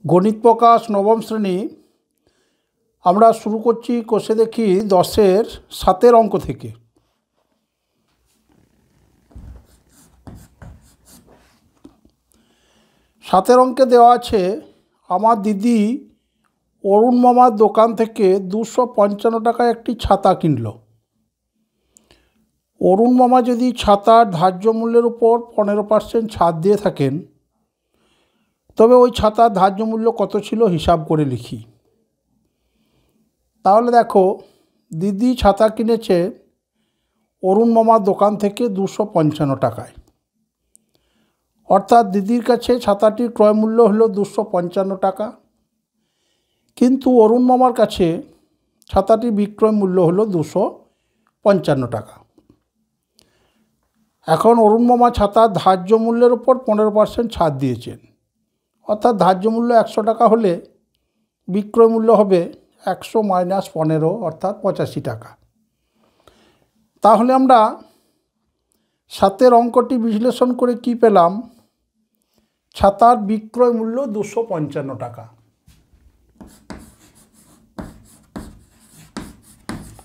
গণিত প্রকাশ নবম শ্রেণী আমরা শুরু করছি কোষে দেখি 10-এর 7-এর অঙ্ক থেকে। সাতের অঙ্কে দেওয়া আছে, আমার দিদি অরুণ মামার দোকান থেকে 255 টাকায় একটি ছাতা কিনল। অরুণ মামা যদি ছাতার ধার্য মূল্যের উপর 15% ছাড় দিয়ে থাকেন, তবে ওই ছাতার ধার্য মূল্য কত ছিল হিসাব করে লিখি। তাহলে দেখো, দিদি ছাতা কিনেছে অরুণ মামার দোকান থেকে 255 টাকায়, অর্থাৎ দিদির কাছে ছাতাটির ক্রয় মূল্য হলো 255 টাকা, কিন্তু অরুণ মামার কাছে ছাতাটির বিক্রয় মূল্য হলো 255 টাকা। এখন অরুণ মামা ছাতার ধার্য মূল্যের উপর 15% ছাড় দিয়েছেন, অর্থাৎ ধার্য মূল্য 100 টাকা হলে বিক্রয় মূল্য হবে 100 মাইনাস 15 অর্থাৎ 85 টাকা। তাহলে আমরা সাতের অঙ্কটি বিশ্লেষণ করে কি পেলাম? ছাতার বিক্রয় মূল্য 255 টাকা।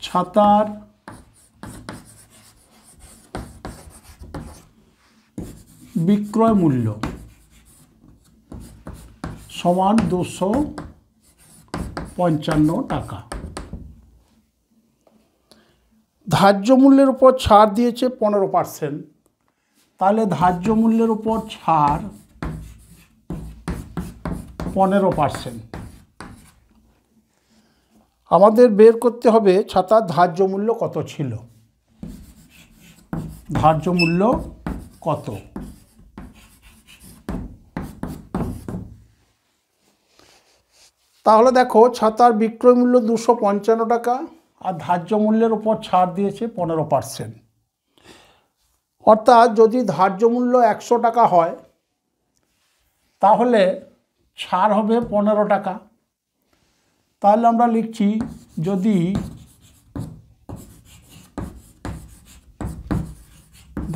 ছাতার বিক্রয় মূল্য সমান 255 টাকা। ধার্য মূল্যের উপর ছাড় দিয়েছে 15%, তাহলে ধার্য মূল্যের উপর ছাড় 15%। আমাদের বের করতে হবে ছাতার ধার্য মূল্য কত ছিল। ধার্য মূল্য কত? তাহলে দেখো, ছাতার বিক্রয় মূল্য 255 টাকা আর ধার্য মূল্যের উপর ছাড় দিয়েছে 15%, অর্থাৎ যদি ধার্য মূল্য 100 টাকা হয় তাহলে ছাড় হবে 15 টাকা। তাহলে আমরা লিখছি, যদি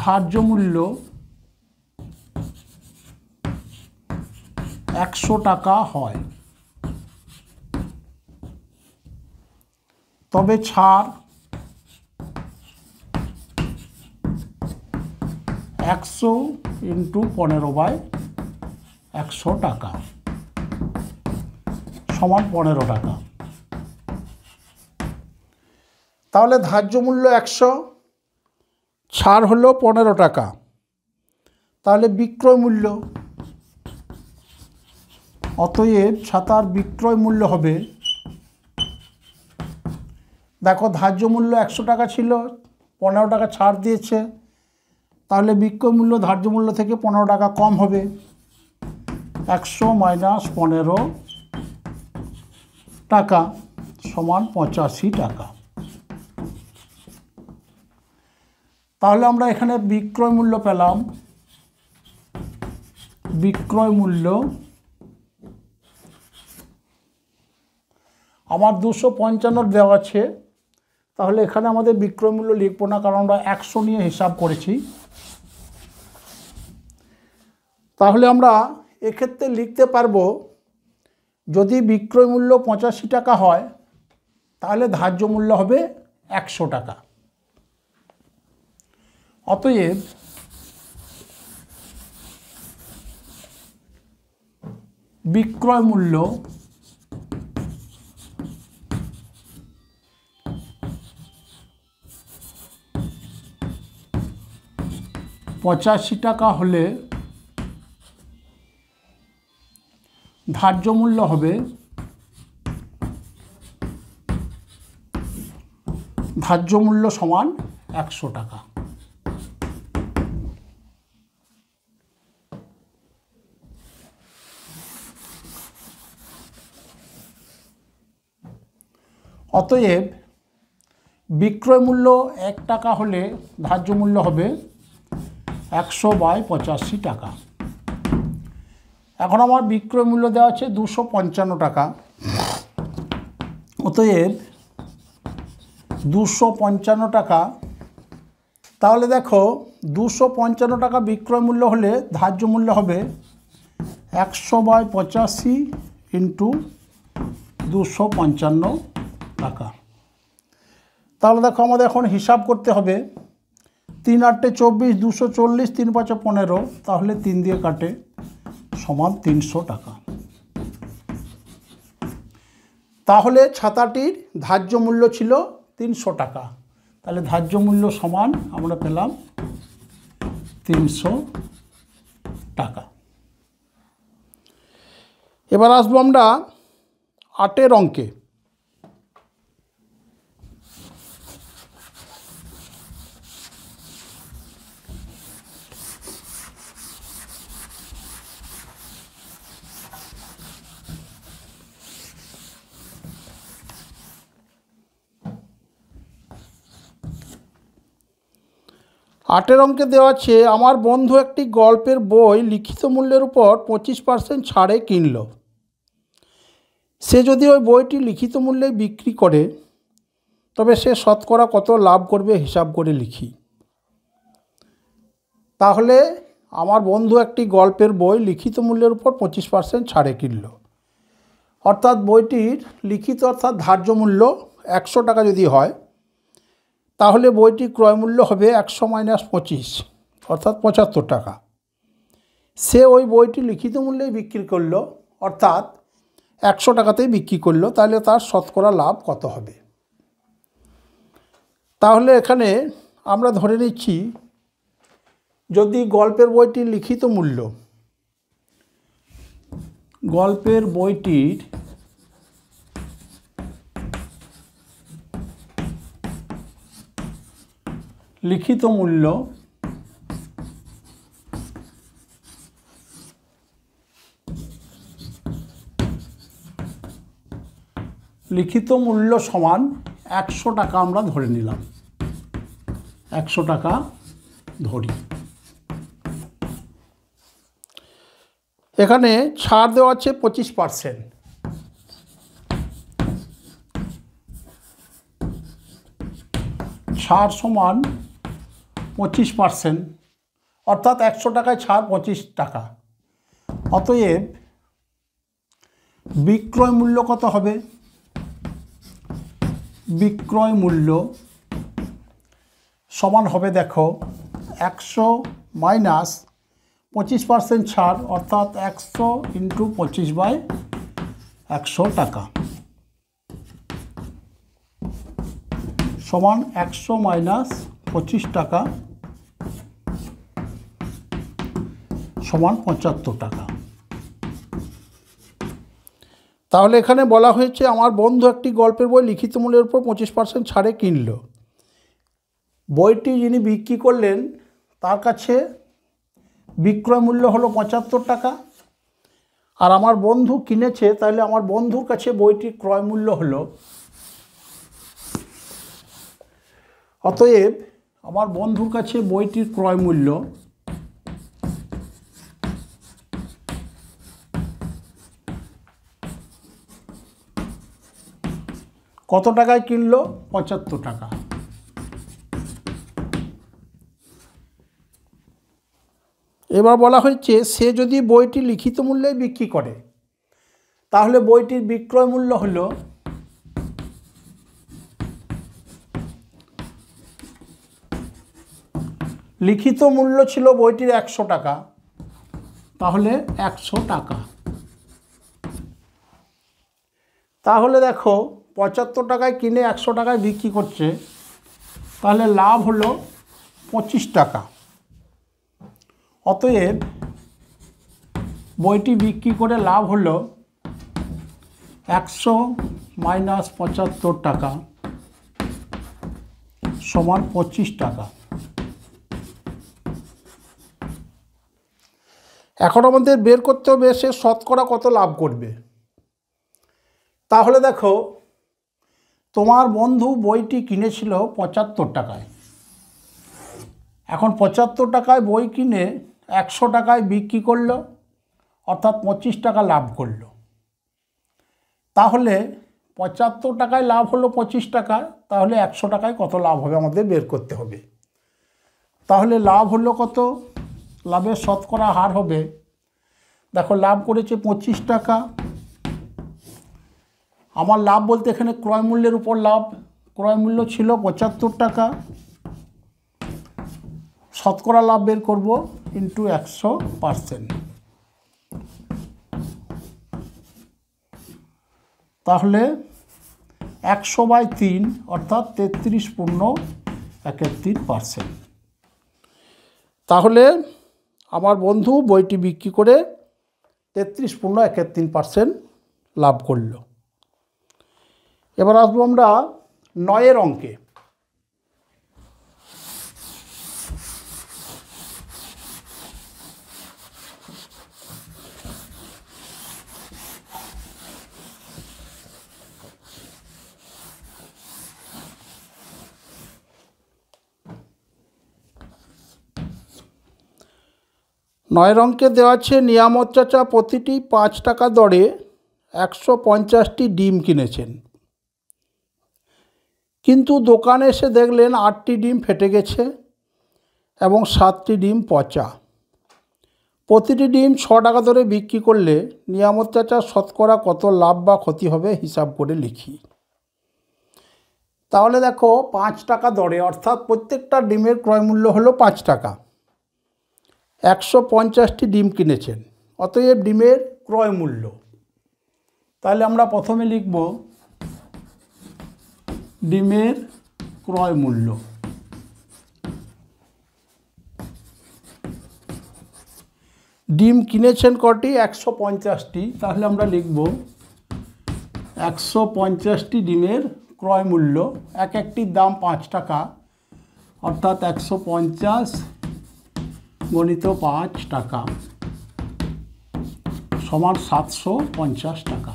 ধার্য মূল্য 100 টাকা হয় তবে ছাড় 100 × 15/100 টাকা সমান 15 টাকা। তাহলে ধার্য মূল্য 100, ছাড় হলো 15 টাকা, তাহলে বিক্রয় মূল্য, অতএব ছাতার বিক্রয় মূল্য হবে, দেখো ধার্য মূল্য 100 টাকা ছিল, 15 টাকা ছাড় দিয়েছে, তাহলে বিক্রয় মূল্য ধার্য মূল্য থেকে 15 টাকা কম হবে, 100 মাইনাস 15 টাকা সমান 85 টাকা। তাহলে আমরা এখানে বিক্রয় মূল্য পেলাম, বিক্রয় মূল্য আমার 255 দেওয়া আছে, তাহলে এখানে আমাদের বিক্রয় মূল্য লিখব না, কারণ আমরা 100 নিয়ে হিসাব করেছি। তাহলে আমরা এক্ষেত্রে লিখতে পারবো, যদি বিক্রয় মূল্য 85 টাকা হয় তাহলে ধার্য মূল্য হবে 100 টাকা। অতএব বিক্রয় মূল্য টাকা হলে ধার্য মূল্য হবে, ধার্য মূল্য সমান 100 টাকা। অতএব বিক্রয় মূল্য 1 টাকা হলে ধার্য মূল্য হবে 100/85 টাকা। এখন আমার বিক্রয় মূল্য দেওয়া আছে 255 টাকা, অতএব 255 টাকা। তাহলে দেখো, 255 টাকা বিক্রয় মূল্য হলে ধার্য মূল্য হবে 100/85 ইন্টু 255 টাকা। তাহলে দেখো আমাদের এখন হিসাব করতে হবে। 3 × 8 = 24, 240, 3 × 5 = 15, তাহলে 3 দিয়ে কাটে সমান 300 টাকা। তাহলে ছাতাটির ধার্য মূল্য ছিল 300 টাকা। তাহলে ধার্য মূল্য সমান আমরা পেলাম 300 টাকা। এবার আসবো আমরা 8 অঙ্কে। আটের অঙ্কে দেওয়া আছে, আমার বন্ধু একটি গল্পের বই লিখিত মূল্যের উপর 25% ছাড়ে কিনল। সে যদি ওই বইটি লিখিত মূল্যে বিক্রি করে তবে সে শতকরা কত লাভ করবে হিসাব করে লিখি। তাহলে আমার বন্ধু একটি গল্পের বই লিখিত মূল্যের উপর 25% ছাড়ে কিনল, অর্থাৎ বইটির লিখিত অর্থাৎ ধার্য মূল্য 100 টাকা যদি হয়, তাহলে বইটির ক্রয় মূল্য হবে 100 - 25 অর্থাৎ 75 টাকা। সে ওই বইটি লিখিত মূল্যেই বিক্রি করলো, অর্থাৎ 100 টাকাতেই বিক্রি করলো, তাহলে তার শতকরা লাভ কত হবে? তাহলে এখানে আমরা ধরে নিচ্ছি, যদি গল্পের বইটির লিখিত মূল্য, গল্পের বইটির লিখিত মূল্য সমান 100 টাকা আমরা ধরে নিলাম, 100 টাকা ধরি। এখানে ছাড় দেওয়া আছে 25%। ছাড় সমান 25%, অর্থাৎ 100 টাকায় ছাড় 25 টাকা। অতএব বিক্রয় মূল্য কত হবে? বিক্রয় মূল্য সমান হবে, দেখো, 100 - 25% ছাড়, অর্থাৎ 100 × 25/100 টাকা সমান 100 - 25 টাকা সমান 75 টাকা। তাহলে এখানে বলা হয়েছে, আমার বন্ধু একটি গল্পের বই লিখিত মূল্যের উপর 25% ছাড়ে কিনল। বইটি যিনি বিক্রি করলেন তার কাছে বিক্রয় মূল্য হলো 75 টাকা, আর আমার বন্ধু কিনেছে, তাহলে আমার বন্ধুর কাছে বইটির ক্রয় মূল্য হলো, অতএব আমার বন্ধুর কাছে বইটির ক্রয় মূল্য কত টাকায় কিনলো? 75 টাকা। এবার বলা হয়েছে, সে যদি বইটি লিখিত মূল্যে বিক্রি করে তাহলে বইটির বিক্রয় মূল্য হলো লিখিত মূল্য ছিল বইটির 100 টাকা, তাহলে 100 টাকা। তাহলে দেখো 75 টাকায় কিনে 100 টাকায় বিক্রি করছে, তাহলে লাভ হলো 25 টাকা। অতএব বইটি বিক্রি করে লাভ হলো 100 - 75 টাকা সমান 25 টাকা। এখন আমাদের বের করতে হবে সে শতকরা কত লাভ করবে। তাহলে দেখো, তোমার বন্ধু বইটি কিনেছিল 75 টাকায়, এখন 75 টাকায় বই কিনে 100 টাকায় বিক্রি করলো, অর্থাৎ 25 টাকা লাভ করলো। তাহলে 75 টাকায় লাভ হলো 25 টাকা, তাহলে 100 টাকায় কত লাভ হবে আমাদের বের করতে হবে। তাহলে লাভ হলো কত? লাভের শতকরা হার হবে, দেখো, লাভ করেছে 25 টাকা, আমার লাভ বলতে এখানে ক্রয় মূল্যের উপর লাভ, ক্রয় মূল্য ছিল 75 টাকা, শতকরা লাভ বের করব ইন্টু 100%। তাহলে 100/3 অর্থাৎ 33.71%। তাহলে আমার বন্ধু বইটি বিক্রি করে 33.71% লাভ করল। এবার আসবো আমরা 9 অঙ্কে। নয়ের অঙ্কে দেওয়া আছে নিয়ামত চাচা প্রতিটি 5 টাকা দরে 150টি ডিম কিনেছেন, কিন্তু দোকানে এসে দেখলেন 8টি ডিম ফেটে গেছে এবং 7টি ডিম পচা। প্রতিটি ডিম 6 টাকা দরে বিক্রি করলে নিয়ামত চাচা শতকরা কত লাভ বা ক্ষতি হবে হিসাব করে লিখি। তাহলে দেখো 5 টাকা দরে অর্থাৎ প্রত্যেকটা ডিমের ক্রয় মূল্য হলো 5 টাকা, 150টি ডিম কিনেছেন, অতএব ডিমের ক্রয় মূল্য। তাহলে আমরা প্রথমে লিখব ডিমের ক্রয় মূল্য। ডিম কিনেছেন কটি? 150টি। তাহলে আমরা লিখব 150টি ডিমের ক্রয় মূল্য, এক একটির দাম 5 টাকা, অর্থাৎ 150 গণিত 5 টাকা সমান 750 টাকা।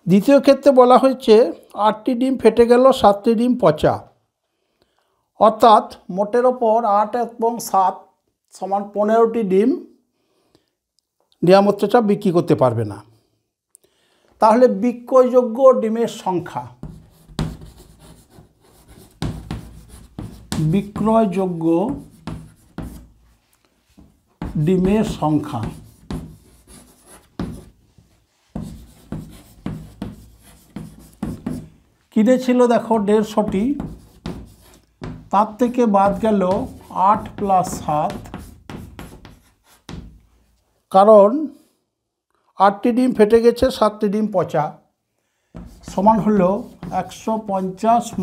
দ্বিতীয় ক্ষেত্রে বলা হয়েছে 8টি ডিম ফেটে গেল, 7টি ডিম পচা, অর্থাৎ মোটের ওপর 8 এবং 7 সমান 15টি ডিম নিয়ামত চাচা বিক্রি করতে পারবে না। তাহলে বিক্রয়যোগ্য ডিমের সংখ্যা, বিক্রয়যোগ্য ডিমের সংখ্যা কিনেছিল দেখো 150টি, তার থেকে বাদ গেল 8 + 7, কারণ 8টি ডিম ফেটে গেছে, 7টি ডিম পচা, সমান হলো 150 -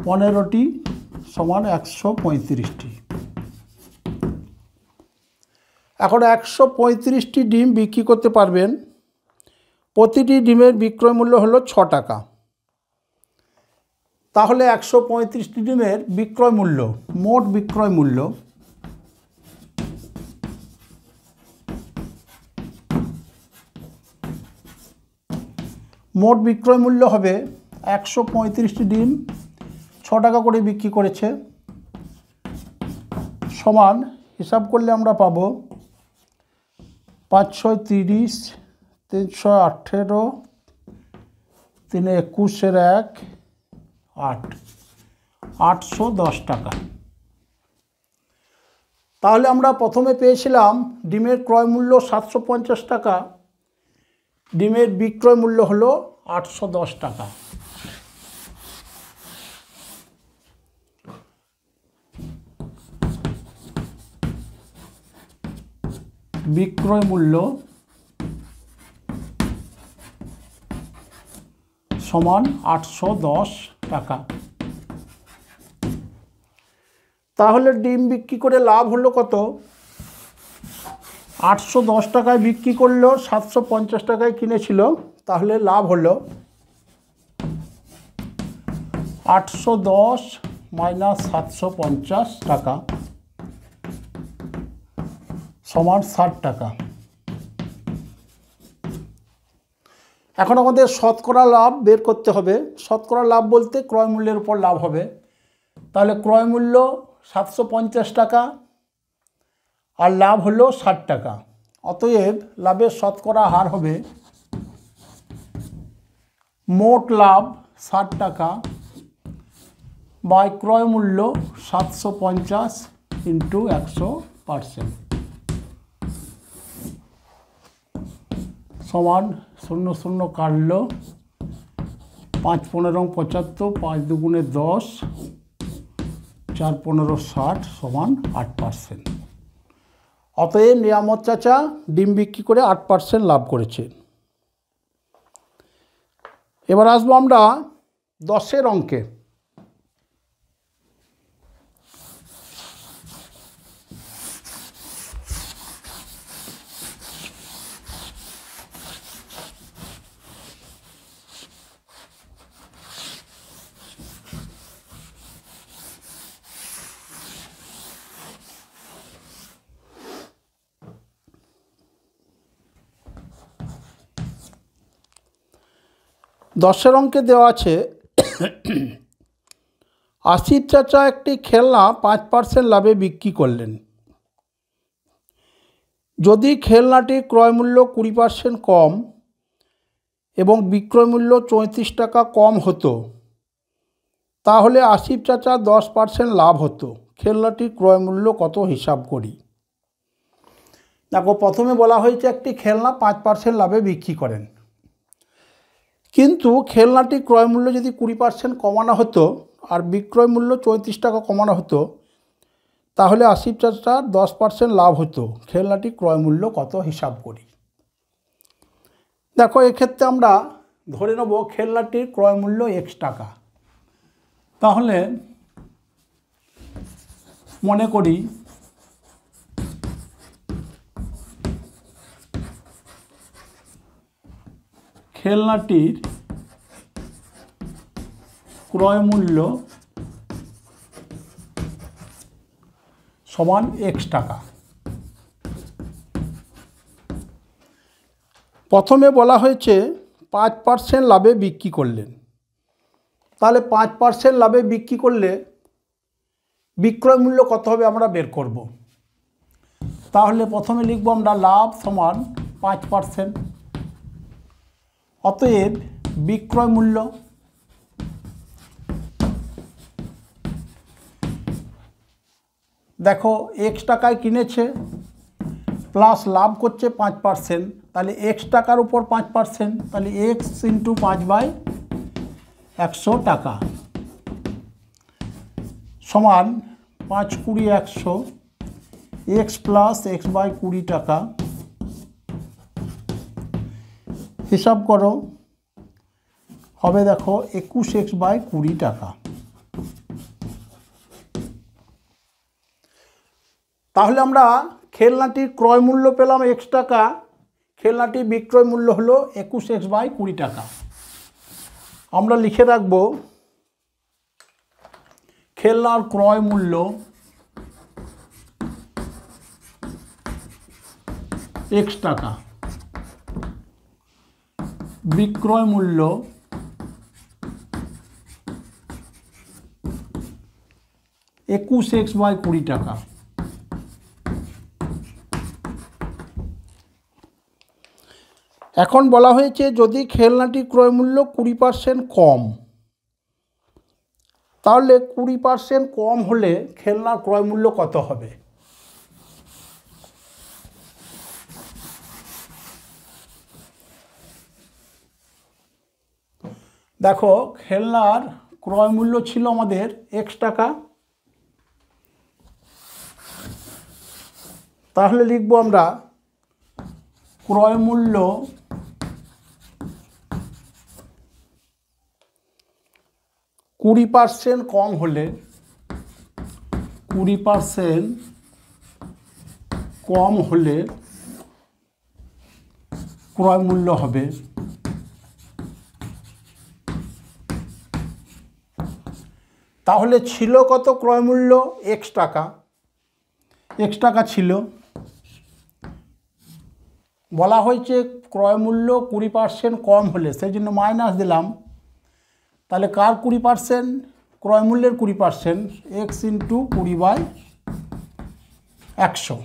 15টি সমান 135টি। এখন 135টি ডিম বিক্রি করতে পারবেন, প্রতিটি ডিমের বিক্রয় মূল্য হলো 6 টাকা। তাহলে 135টি ডিমের বিক্রয় মূল্য, মোট বিক্রয় মূল্য হবে 135টি ডিম 6 টাকা করে বিক্রি করেছে, সমান হিসাব করলে আমরা পাবো 5 × 6 = 30, 318, 3 × 21 = 1, 8, 810 টাকা। তাহলে আমরা প্রথমে পেয়েছিলাম ডিমের ক্রয় মূল্য 750 টাকা, ডিমের বিক্রয় মূল্য হলো 810 টাকা। বিক্রয় মূল্য সমান 810 টাকা। তাহলে ডিম বিক্রি করে লাভ হলো কত? 810 টাকায় বিক্রি করলো, 750 টাকায় কিনেছিল, তাহলে লাভ হলো 810 - 750 টাকা সমান 60 টাকা। এখন আমাদের শতকরা লাভ বের করতে হবে। শতকরা লাভ বলতে ক্রয় মূল্যের উপর লাভ হবে। তাহলে ক্রয় মূল্য 750 টাকা আর লাভ হলো 60 টাকা, অতএব লাভের শতকরা হার হবে মোট লাভ 60 টাকা বাই ক্রয় মূল্য 750 × 100%। সমান 0 0 কাটলো 5 15 75 5 দুগুণে 10 4 15 60 সমান 8%। অতএব নিয়ামত চাচা ডিম বিক্রি করে 8% লাভ করেছে। এবার আসবো আমরা 10-এর অঙ্কে। দশের অঙ্কে দেওয়া আছে আসিফ চাচা একটি খেলনা 5% লাভে বিক্রি করলেন। যদি খেলনাটি ক্রয় মূল্য 20% কম এবং বিক্রয় মূল্য 34 টাকা কম হতো তাহলে আসিফ চাচা 10% লাভ হতো। খেলনাটির ক্রয় মূল্য কত হিসাব করি। দেখো, প্রথমে বলা হয়েছে একটি খেলনা 5% লাভে বিক্রি করেন, কিন্তু খেলনাটি ক্রয় মূল্য যদি 20% কমানো হতো আর বিক্রয় মূল্য 34 টাকা কমানো হতো তাহলে আসিফ চাচার 10% লাভ হতো। খেলনাটি ক্রয় মূল্য কত হিসাব করি। দেখো, এক্ষেত্রে আমরা ধরে নেব খেলনাটির ক্রয় মূল্য X টাকা। তাহলে মনে করি খেলনাটির ক্রয় মূল্য সমান X টাকা। প্রথমে বলা হয়েছে 5% লাভে বিক্রি করলেন, তাহলে 5% লাভে বিক্রি করলে বিক্রয় মূল্য কত হবে আমরা বের করব। তাহলে প্রথমে লিখব আমরা লাভ সমান 5%। অতএব বিক্রয় মূল্য দেখো X টাকায় কিনেছে প্লাস লাভ করছে 5%, তাহলে X টাকার উপর 5%, তাহলে X × 5/100 টাকা সমান 5 20 100 X প্লাস X/20 টাকা। হিসাব করো, হবে দেখো 21 X/20 টাকা। তাহলে আমরা খেলনাটির ক্রয় মূল্য পেলাম X টাকা, খেলনাটির বিক্রয় মূল্য হলো 21 X/20 টাকা। আমরা লিখে রাখব খেলনার ক্রয় মূল্য X টাকা, বিক্রয় মূল্য X/20 টাকা। এখন বলা হয়েছে যদি খেলনাটি ক্রয় মূল্য 20% কম, তাহলে 20% কম হলে খেলনার ক্রয় মূল্য কত হবে। দেখো, খেলনার ক্রয় মূল্য ছিল আমাদের X টাকা, তাহলে লিখব আমরা ক্রয় মূল্য %20 কম হলে 20% কম হলে ক্রয় মূল্য হবে তাহলে ছিল কত ক্রয় মূল্য X টাকা, X টাকা ছিল। বলা হয়েছে ক্রয় মূল্য 20% কম হলে, সেই জন্য মাইনাস দিলাম। তাহলে কার 20%? ক্রয় মূল্যের 20%, X × 20/100।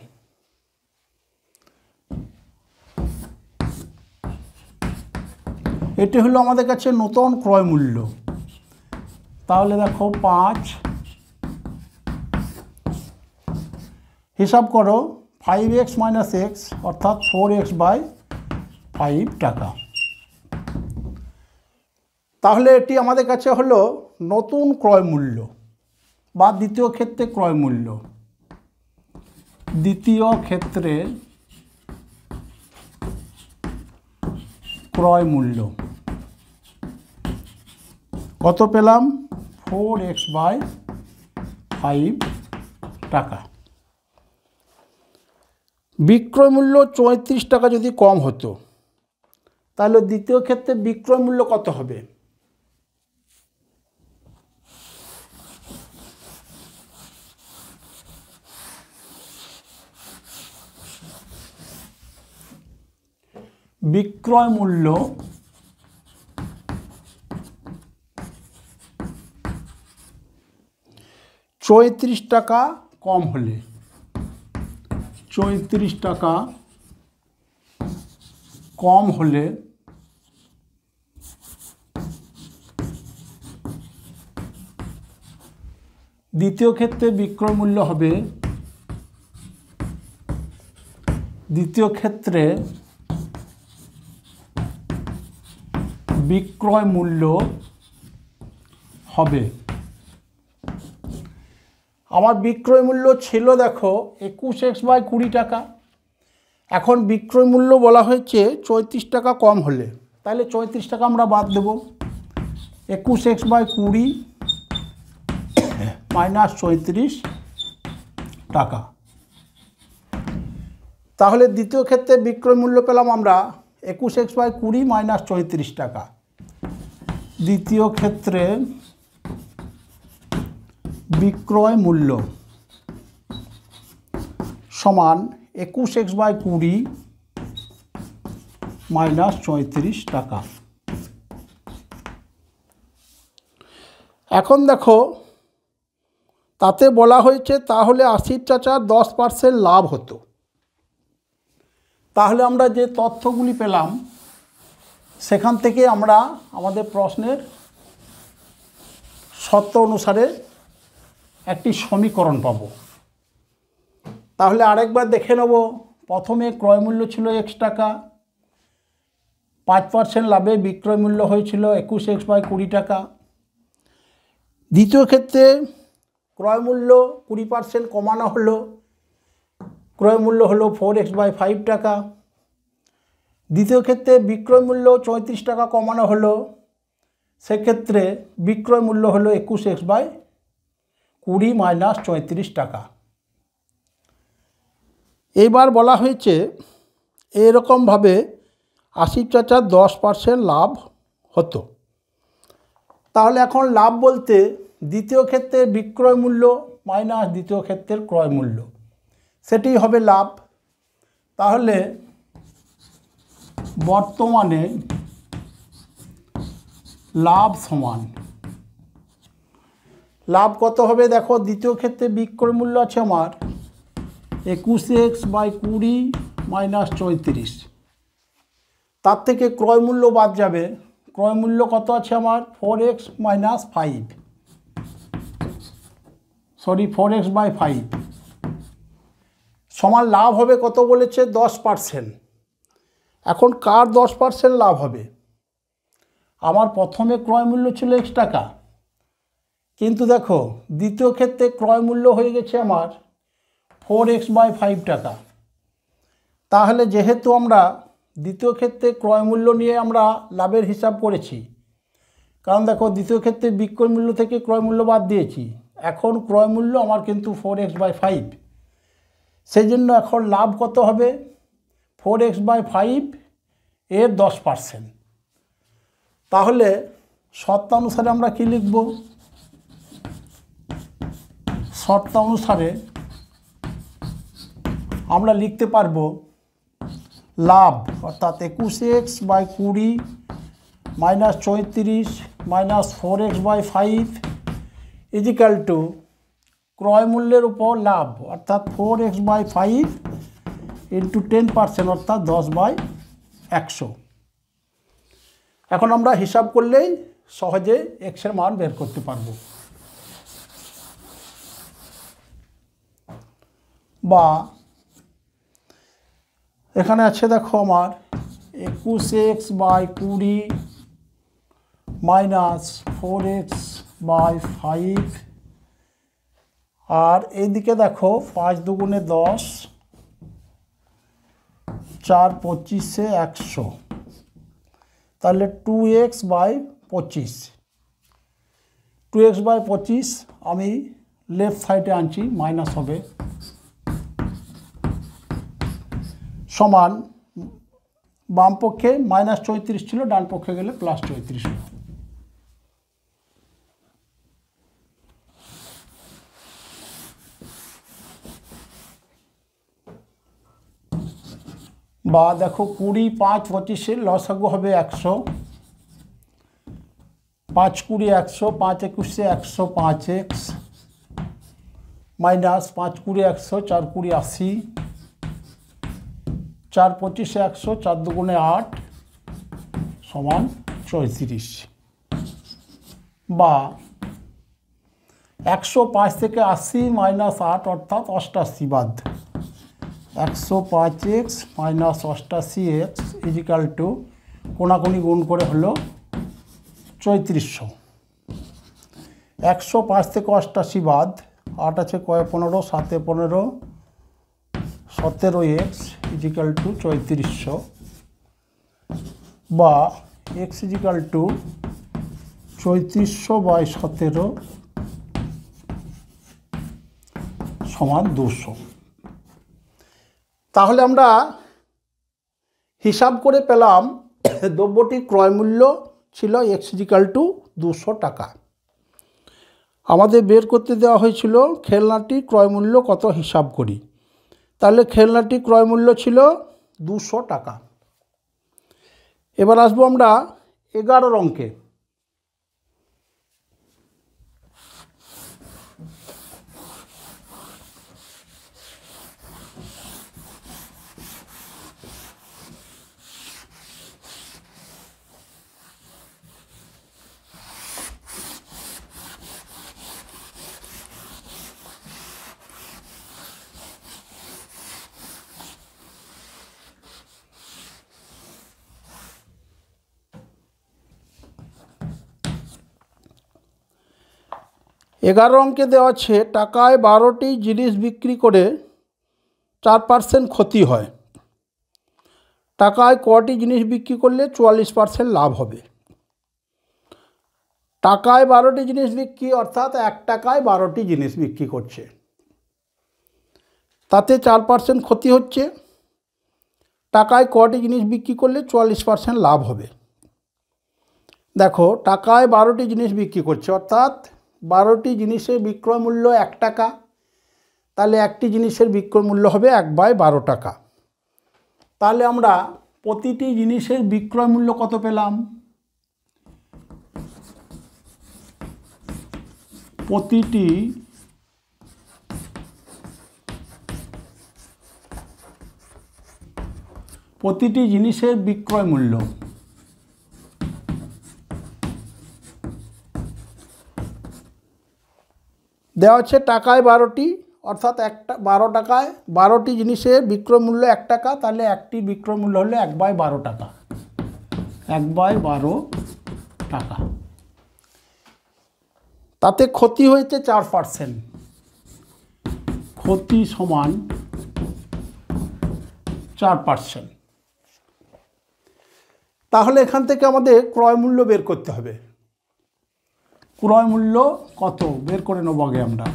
এটি হলো আমাদের কাছে নতুন ক্রয় মূল্য। তাহলে দেখো 5 হিসাব করো 5x - x অর্থাৎ 4x/5 5 টাকা। তাহলে এটি আমাদের কাছে হলো নতুন ক্রয় মূল্য বা দ্বিতীয় ক্ষেত্রে ক্রয় মূল্য। দ্বিতীয় ক্ষেত্রে ক্রয় মূল্য কত পেলাম? 4x/5 টাকা। বিক্রয় মূল্য 34 টাকা যদি কম হতো তাহলে দ্বিতীয় ক্ষেত্রে বিক্রয় মূল্য কত হবে? বিক্রয় মূল্য $34 টাকা কম হলে, 34 টাকা কম হলে দ্বিতীয় ক্ষেত্রে বিক্রয় মূল্য হবে, দ্বিতীয় ক্ষেত্রে বিক্রয় মূল্য হবে, আমার বিক্রয় মূল্য ছিল দেখো 21x/20 টাকা। এখন বিক্রয় মূল্য বলা হয়েছে 34 টাকা কম হলে, তাহলে 34 টাকা আমরা বাদ দেব। 21x/20 মাইনাস 34 টাকা। তাহলে দ্বিতীয় ক্ষেত্রে বিক্রয় মূল্য পেলাম আমরা 21x/20 মাইনাস 34 টাকা। দ্বিতীয় ক্ষেত্রে বিক্রয় মূল্য সমান 21x/20 মাইনাস 34 টাকা। এখন দেখো তাতে বলা হয়েছে তাহলে আসিফ চাচার 10% লাভ হতো। তাহলে আমরা যে তথ্যগুলি পেলাম সেখান থেকে আমরা আমাদের প্রশ্নের শর্ত অনুসারে একটি সমীকরণ পাব। তাহলে আরেকবার দেখে নেব। প্রথমে ক্রয় মূল্য ছিল x টাকা, 5% লাভে বিক্রয় মূল্য হয়েছিল 21x/20 টাকা। দ্বিতীয় ক্ষেত্রে ক্রয় মূল্য 20% কমানো হলো, ক্রয় মূল্য হলো 4x/5 টাকা। দ্বিতীয় ক্ষেত্রে বিক্রয় মূল্য 34 টাকা কমানো হলো, সেক্ষেত্রে বিক্রয় মূল্য হলো 21x/20 মাইনাস 34 টাকা। এইবার বলা হয়েছে এরকমভাবে আসিফ চাচার 10% লাভ হতো। তাহলে এখন লাভ বলতে দ্বিতীয় ক্ষেত্রে বিক্রয় মূল্য মাইনাস দ্বিতীয় ক্ষেত্রের ক্রয় মূল্য, সেটি হবে লাভ। তাহলে বর্তমানে লাভ সমান, লাভ কত হবে দেখো, দ্বিতীয় ক্ষেত্রে বিক্রয় মূল্য আছে আমার 21x/20 মাইনাস 34, তার থেকে ক্রয় মূল্য বাদ যাবে। ক্রয় মূল্য কত আছে আমার 4x মাইনাস 5, সরি 4x/5 সমান লাভ হবে কত বলেছে 10%। এখন কার 10% লাভ হবে? আমার প্রথমে ক্রয় মূল্য ছিল x টাকা, কিন্তু দেখো দ্বিতীয় ক্ষেত্রে ক্রয় মূল্য হয়ে গেছে আমার 4x/5 টাকা। তাহলে যেহেতু আমরা দ্বিতীয় ক্ষেত্রে ক্রয় মূল্য নিয়ে আমরা লাভের হিসাব করেছি, কারণ দেখো দ্বিতীয় ক্ষেত্রে বিক্রয় মূল্য থেকে ক্রয় মূল্য বাদ দিয়েছি, এখন ক্রয় মূল্য আমার কিন্তু 4x/5, সেই জন্য এখন লাভ কত হবে 4x/5 এর 10%। তাহলে শর্তানুসারে আমরা কি লিখব? শর্তানুসারে আমরা লিখতে পারবো লাভ অর্থাৎ 21x/20 minus 34 minus 4x/5 is equal two ক্রয় মূল্যের উপর লাভ অর্থাৎ 4x/5 ইন্টু 10% অর্থাৎ 10/100। এখন আমরা হিসাব করলেই সহজে এক্সের মান বের করতে পারবো। বা এখানে আছে দেখো আমার 21x/20 মাইনাস 4x/5 আর এইদিকে দেখো 5 দুগুণে 10, 4 25 100, তাহলে 2x/25। 2x/25 আমি লেফট সাইডে আনছি, মাইনাস হবে, সমান বাম পক্ষে -34 ছিল, ডান পক্ষে গেলে +34 হলো। বা দেখো 20 5 25 লসাগু হবে 100, 5 20 100, 5 21 105x মাইনাস 5 20 100, 4 20 80, 4 25 100, 4 দুগুণে 8 সমান 34। বা 105 থেকে 80 মাইনাস 8 অর্থাৎ 88 বাদ, 105x minus 88x is equal two কোনাকুনি গুণ করে হলো 3400। 105 থেকে 88 বাদ, 8 আছে কয় 15, 7 15, 17x ইজিক্যাল টু 3400। বা x ইজিক্যাল টু 3400/17 সমান 200। তাহলে আমরা হিসাব করে পেলাম দ্রব্যটির ক্রয় মূল্য ছিল x ইজিক্যাল টু 200 টাকা। আমাদের বের করতে দেওয়া হয়েছিল খেলনাটির ক্রয় মূল্য কত, হিসাব করি। তাহলে খেলনাটির ক্রয় মূল্য ছিল 200 টাকা। এবার আসবো আমরা 11 অঙ্কে। এগারো অঙ্কে দেওয়া আছে টাকায় 12টি জিনিস বিক্রি করে 4% ক্ষতি হয়, টাকায় কটি জিনিস বিক্রি করলে 44% লাভ হবে। টাকায় 12টি জিনিস বিক্রি অর্থাৎ 1 টাকায় 12টি জিনিস বিক্রি করছে, তাতে 4% ক্ষতি হচ্ছে। টাকায় কটি জিনিস বিক্রি করলে 44% লাভ হবে। দেখো টাকায় 12টি জিনিস বিক্রি করছে অর্থাৎ 12টি জিনিসের বিক্রয় মূল্য 1 টাকা, তাহলে একটি জিনিসের বিক্রয় মূল্য হবে 1/12 টাকা। তাহলে আমরা প্রতিটি জিনিসের বিক্রয় মূল্য কত পেলাম, প্রতিটি জিনিসের বিক্রয় মূল্য দেওয়া হচ্ছে টাকায় 12টি অর্থাৎ 12 টাকায় 12টি জিনিসের বিক্রয় মূল্য 1 টাকা, তাহলে একটি বিক্রয় মূল্য হলো 1/12 টাকা, 1/12 টাকা। তাতে ক্ষতি হয়েছে 4%, ক্ষতি সমান 4%। তাহলে এখান থেকে আমাদের ক্রয় মূল্য বের করতে হবে। ক্রয় মূল্য কত বের করে নেব আগে আমরা।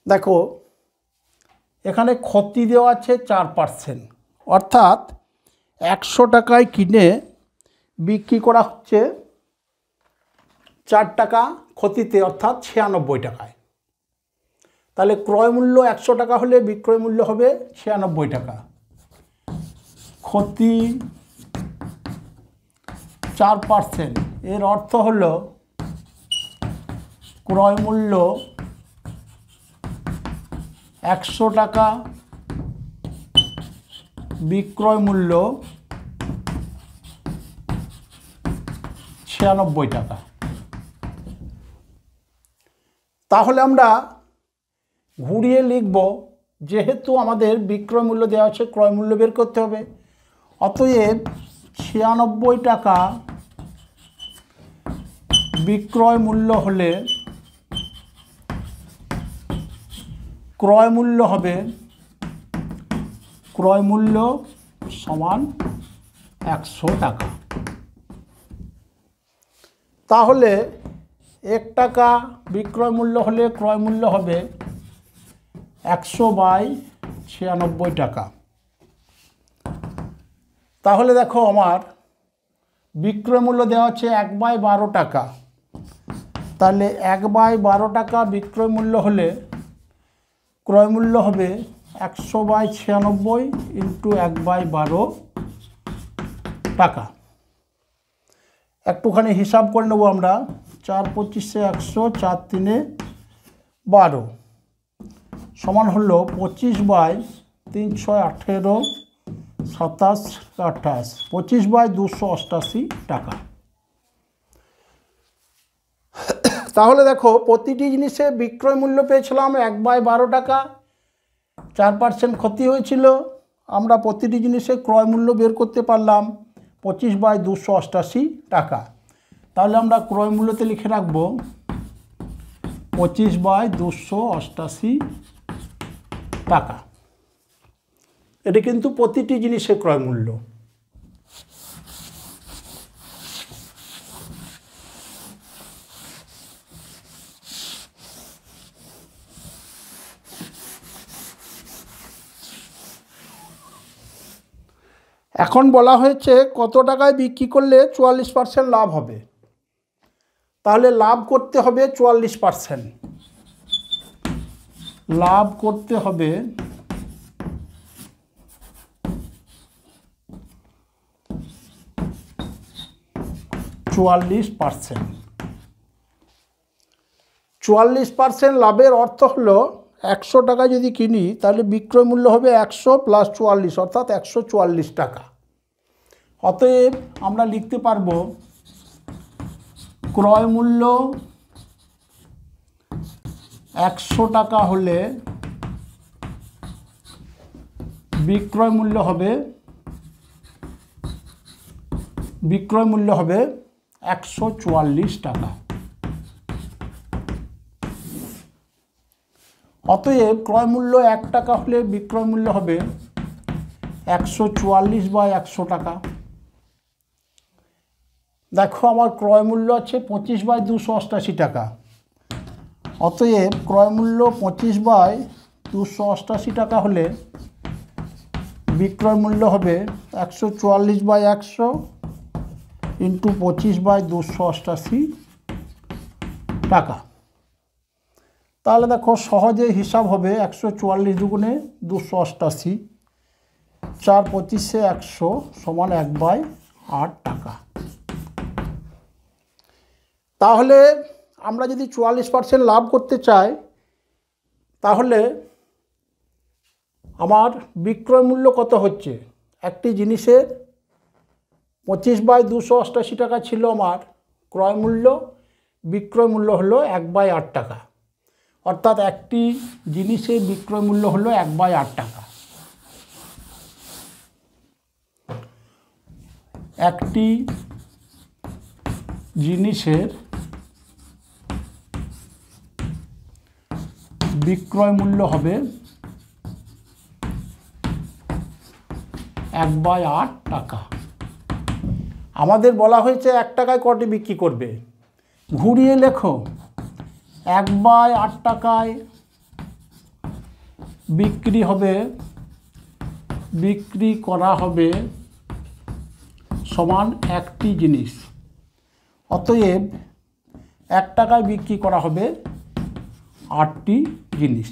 দেখো এখানে ক্ষতি দেওয়া আছে 4%, অর্থাৎ 100 টাকায় কিনে বিক্রি করা হচ্ছে 4 টাকা ক্ষতিতে অর্থাৎ 96 টাকায়। তাহলে ক্রয় মূল্য 100 টাকা হলে বিক্রয় মূল্য হবে 96 টাকা। ক্ষতি 4%, এর অর্থ হলো ক্রয় মূল্য 100 টাকা, বিক্রয় মূল্য 96 টাকা। তাহলে আমরা ঘুরিয়ে লিখব যেহেতু আমাদের বিক্রয় মূল্য দেওয়া আছে, ক্রয় মূল্য বের করতে হবে। অতএব 96 টাকা বিক্রয় মূল্য হলে ক্রয় মূল্য হবে, ক্রয় মূল্য সমান 100 টাকা। তাহলে 1 টাকা বিক্রয় মূল্য হলে ক্রয় মূল্য হবে 100/96 টাকা। তাহলে দেখো আমার বিক্রয় মূল্য দেওয়া আছে 1/12 টাকা। তাহলে 1/12 টাকা বিক্রয় মূল্য হলে ক্রয় মূল্য হবে 100/96 ইন্টু 1/12 টাকা। একটুখানি হিসাব করে নেব আমরা। 4 25 100, 4 3 12 সমান হলো 25/3 6 18 27 28, 25/288 টাকা। তাহলে দেখো প্রতিটি জিনিসে বিক্রয় মূল্য পেয়েছিলাম 1/12 টাকা, 4% ক্ষতি হয়েছিল। আমরা প্রতিটি জিনিসে ক্রয় মূল্য বের করতে পারলাম 25/288 টাকা। তাহলে আমরা ক্রয় মূল্যতে লিখে রাখবো 25/288 টাকা। এটা কিন্তু প্রতিটি জিনিসের ক্রয় মূল্য। এখন বলা হয়েছে কত টাকায় বিক্রি করলে 44% লাভ হবে। তাহলে লাভ করতে হবে 44%। লাভ করতে হবে 44%। 44% লাভের অর্থ হলো 100 টাকা যদি কিনি তাহলে বিক্রয় মূল্য হবে 100 + 44 অর্থাৎ 144 টাকা। অতএব আমরা লিখতে পারবো ক্রয় মূল্য 100 টাকা হলে বিক্রয় মূল্য হবে 144 টাকা। অতএব ক্রয় মূল্য 1 টাকা হলে বিক্রয় মূল্য হবে 144/100 টাকা। দেখো আমার ক্রয় মূল্য আছে 25/288 টাকা। অতএব ক্রয় মূল্য 25/288 টাকা হলে বিক্রয় মূল্য হবে 144/100 ইন্টু 25/288 টাকা। তাহলে দেখো সহজে হিসাব হবে 144 দুগুণে 288, 4 25 100 সমান 1/8 টাকা। তাহলে আমরা যদি 44% লাভ করতে চাই তাহলে আমার বিক্রয় মূল্য কত হচ্ছে? একটি জিনিসের 25/288 টাকা ছিল আমার ক্রয় মূল্য, বিক্রয় মূল্য হলো 1/8 টাকা। অর্থাৎ একটি জিনিসের বিক্রয় মূল্য হলো 1/8 টাকা। একটি জিনিসের বিক্রয় মূল্য হবে 1/8 টাকা। আমাদের বলা হয়েছে 1 টাকায় কটি বিক্রি করবে। ঘুরিয়ে লেখো 1/8 টাকায় বিক্রি করা হবে সমান একটি জিনিস। অতএব 1 টাকায় বিক্রি করা হবে 8টি জিনিস।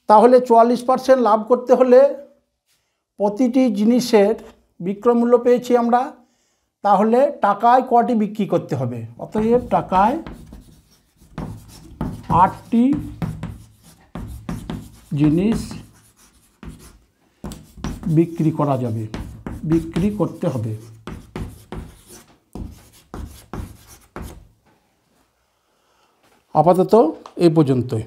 তাহলে 44% লাভ করতে হলে প্রতিটি জিনিসের বিক্রয় মূল্য পেয়েছি আমরা, তাহলে টাকায় কটি বিক্রি করতে হবে? অতএব টাকায় 8টি জিনিস বিক্রি করতে হবে। আপাতত এই পর্যন্তই।